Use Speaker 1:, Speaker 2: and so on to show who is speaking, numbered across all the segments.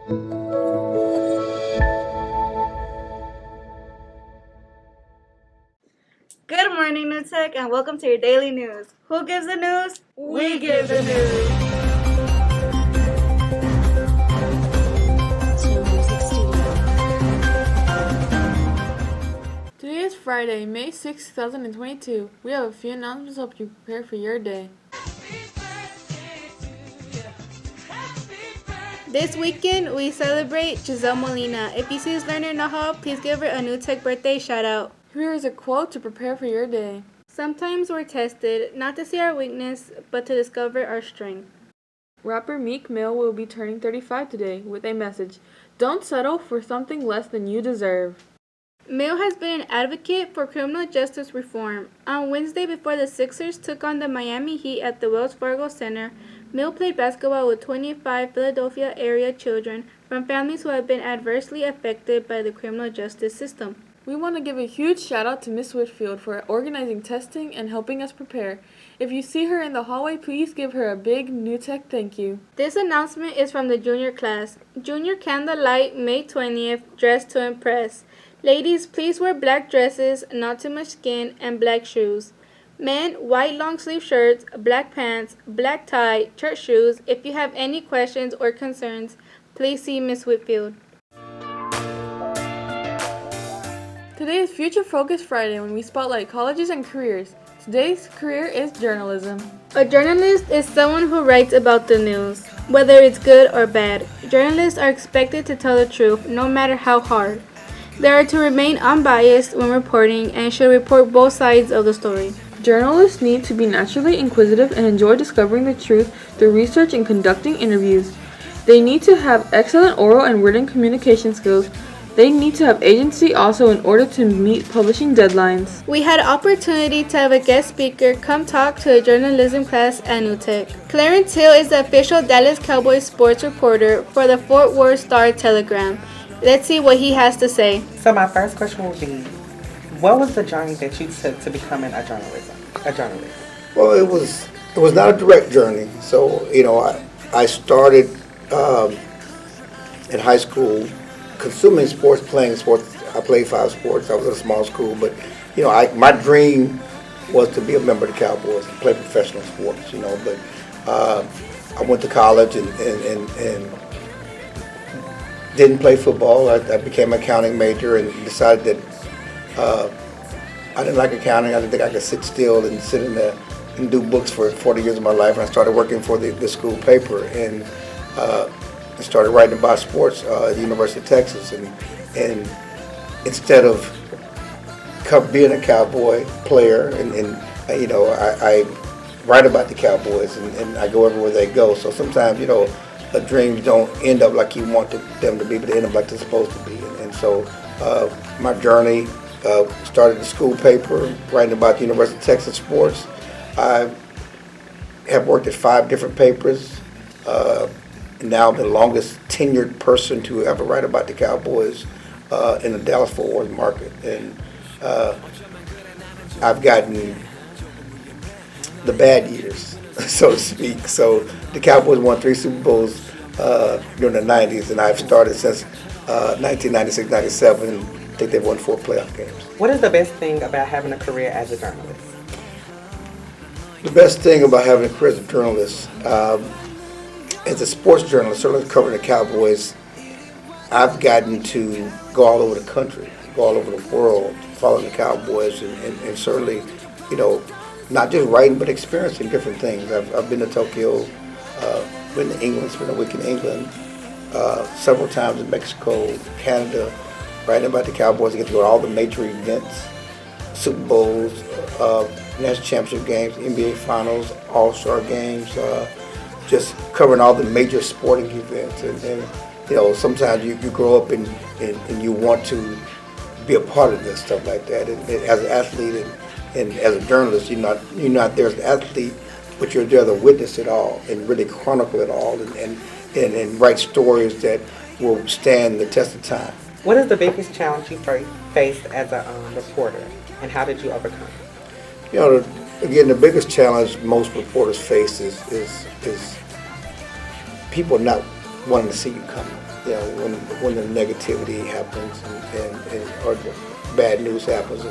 Speaker 1: Good morning, New Tech, and welcome to your daily news. Who gives the news? We give the news.
Speaker 2: Today is Friday, May 6, 2022. We have a few announcements to help you prepare for your day.
Speaker 1: This weekend, we celebrate Giselle Molina. If you see this learner in the hall, please give her a New Tech birthday shout out.
Speaker 2: Here is a quote to prepare for your day.
Speaker 1: Sometimes we're tested, not to see our weakness, but to discover our strength.
Speaker 2: Rapper Meek Mill will be turning 35 today with a message. Don't settle for something less than you deserve.
Speaker 1: Mill has been an advocate for criminal justice reform. On Wednesday, before the Sixers took on the Miami Heat at the Wells Fargo Center, Mill played basketball with 25 Philadelphia area children from families who have been adversely affected by the criminal justice system.
Speaker 2: We want to give a huge shout out to Miss Whitfield for organizing testing and helping us prepare. If you see her in the hallway, please give her a big New Tech thank you.
Speaker 1: This announcement is from the junior class. Junior Candlelight, May 20th, Dress to Impress. Ladies, please wear black dresses, not too much skin, and black shoes. Men, white long sleeve shirts, black pants, black tie, church shoes. If you have any questions or concerns, please see Miss Whitfield.
Speaker 2: Today is Future Focus Friday when we spotlight colleges and careers. Today's career is journalism.
Speaker 1: A journalist is someone who writes about the news, whether it's good or bad. Journalists are expected to tell the truth, no matter how hard. They are to remain unbiased when reporting and should report both sides of the story.
Speaker 2: Journalists need to be naturally inquisitive and enjoy discovering the truth through research and conducting interviews. They need to have excellent oral and written communication skills. They need to have agency also in order to meet publishing deadlines.
Speaker 1: We had opportunity to have a guest speaker come talk to a journalism class at New Tech. Clarence Hill is the official Dallas Cowboys sports reporter for the Fort Worth Star-Telegram. Let's see what he has to say.
Speaker 3: So my first question would be, what was the journey that you took to becoming a journalist?
Speaker 4: Well, it was not a direct journey. So I started in high school consuming sports, playing sports. I played 5 sports. I was at a small school, but my dream was to be a member of the Cowboys and play professional sports. But I went to college and didn't play football. I became an accounting major and decided that I didn't like accounting. I didn't think I could sit still and sit in there and do books for 40 years of my life. And I started working for the school paper and started writing about sports at the University of Texas. And instead of being a Cowboy player, and I write about the Cowboys and I go everywhere they go. So sometimes dreams don't end up like you want them to be, but they end up like they're supposed to be. And so my journey started the school paper, writing about the University of Texas sports. I have worked at 5 different papers. Now I'm the longest tenured person to ever write about the Cowboys in the Dallas-Fort Worth market. And I've gotten the bad years, so to speak. So the Cowboys won 3 Super Bowls during the 90s, and I've started since 1996-97. I think they've won 4 playoff games.
Speaker 3: What is the best thing about having a career as a journalist?
Speaker 4: The best thing about having a career as a journalist, as a sports journalist, certainly covering the Cowboys, I've gotten to go all over the country, go all over the world, following the Cowboys, and certainly, not just writing, but experiencing different things. I've been to Tokyo, been to England, spent a week in England, several times in Mexico, Canada, writing about the Cowboys. I get to go to all the major events, Super Bowls, national championship games, NBA Finals, All-Star games, just covering all the major sporting events. And sometimes you grow up and you want to be a part of this stuff like that. And as an athlete and as a journalist, you're not there as an athlete, but you're there to witness it all and really chronicle it all and write stories that will stand the test of time.
Speaker 3: What is the biggest challenge you faced as a reporter, and how did you overcome it?
Speaker 4: Again, the biggest challenge most reporters face is people not wanting to see you coming. You know, when the negativity happens and or the bad news happens,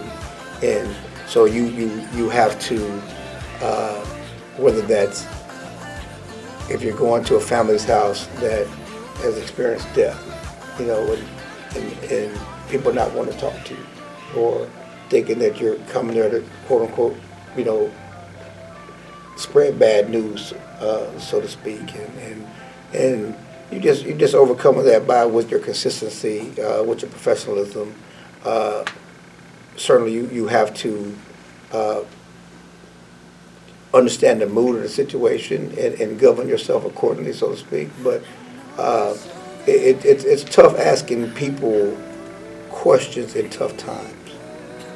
Speaker 4: and so you have to, whether that's if you're going to a family's house that has experienced death, you know, and people not want to talk to you, or thinking that you're coming there to quote unquote, you know, spread bad news, so to speak, and you just overcome that by with your consistency, with your professionalism. Certainly, you have to understand the mood of the situation and govern yourself accordingly, so to speak. But it's tough asking people questions in tough times,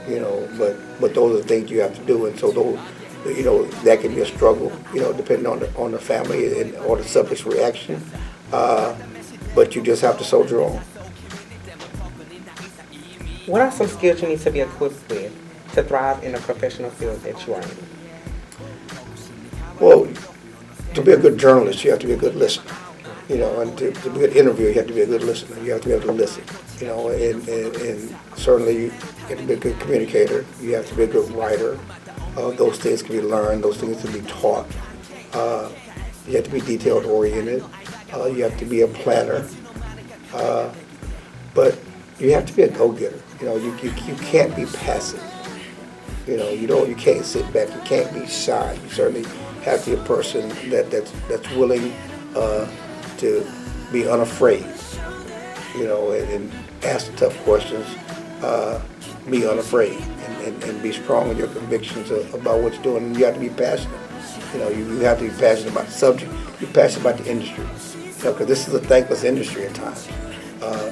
Speaker 4: you know. But those are the things you have to do, and so those, you know, that can be a struggle, you know, depending on the family and or the subject's reaction. But you just have to soldier on.
Speaker 3: What are some skills you need to be equipped with to thrive in the professional field that you are in?
Speaker 4: Well, to be a good journalist, you have to be a good listener. You know, and to be a good interviewer, you have to be a good listener. You have to be able to listen. You know, and certainly you have to be a good communicator. You have to be a good writer. Those things can be learned. Those things can be taught. You have to be detailed oriented. You have to be a planner. But you have to be a go-getter. You know, you can't be passive. You know, you can't sit back. You can't be shy. You certainly have to be a person that's willing to be unafraid. You know, and ask the tough questions. Be unafraid and be strong in your convictions about what you're doing. And you have to be passionate. You know, you have to be passionate about the subject. Be passionate about the industry. You know, because this is a thankless industry at times.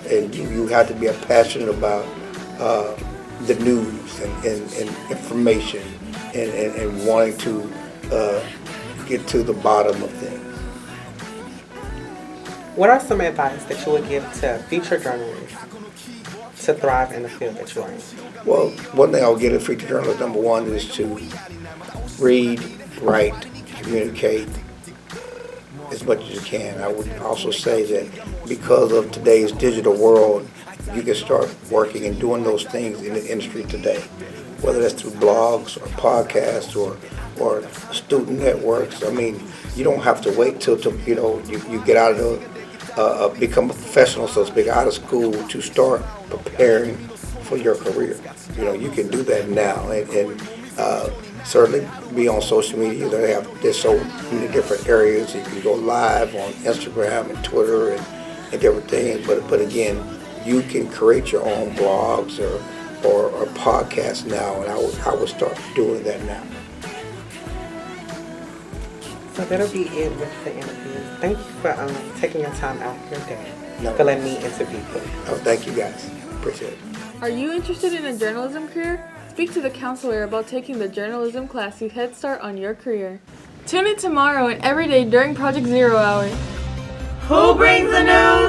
Speaker 4: And you have to be passionate about the news and information and wanting to get to the bottom of things.
Speaker 3: What are some advice that you would give to future journalists to thrive in the field that you're in?
Speaker 4: Well, one thing I would give to future journalists, number one, is to read, write, communicate as much as you can. I would also say that because of today's digital world, you can start working and doing those things in the industry today, whether that's through blogs or podcasts or student networks. I mean, you don't have to wait till you know you get out of the become a professional, so to speak, out of school to start preparing for your career. You know, you can do that now, and certainly be on social media. There's so many different areas. You can go live on Instagram and Twitter and different things. But again, you can create your own blogs or podcasts now, and I would start doing that now.
Speaker 3: So that'll be it with the interview. Thank you for taking your time out of your day
Speaker 4: No.
Speaker 3: for letting me interview you.
Speaker 4: Oh, thank you guys. Appreciate it.
Speaker 2: Are you interested in a journalism career? Speak to the counselor about taking the journalism class to head start on your career. Tune in tomorrow and every day during Project Zero Hour.
Speaker 3: Who brings the news?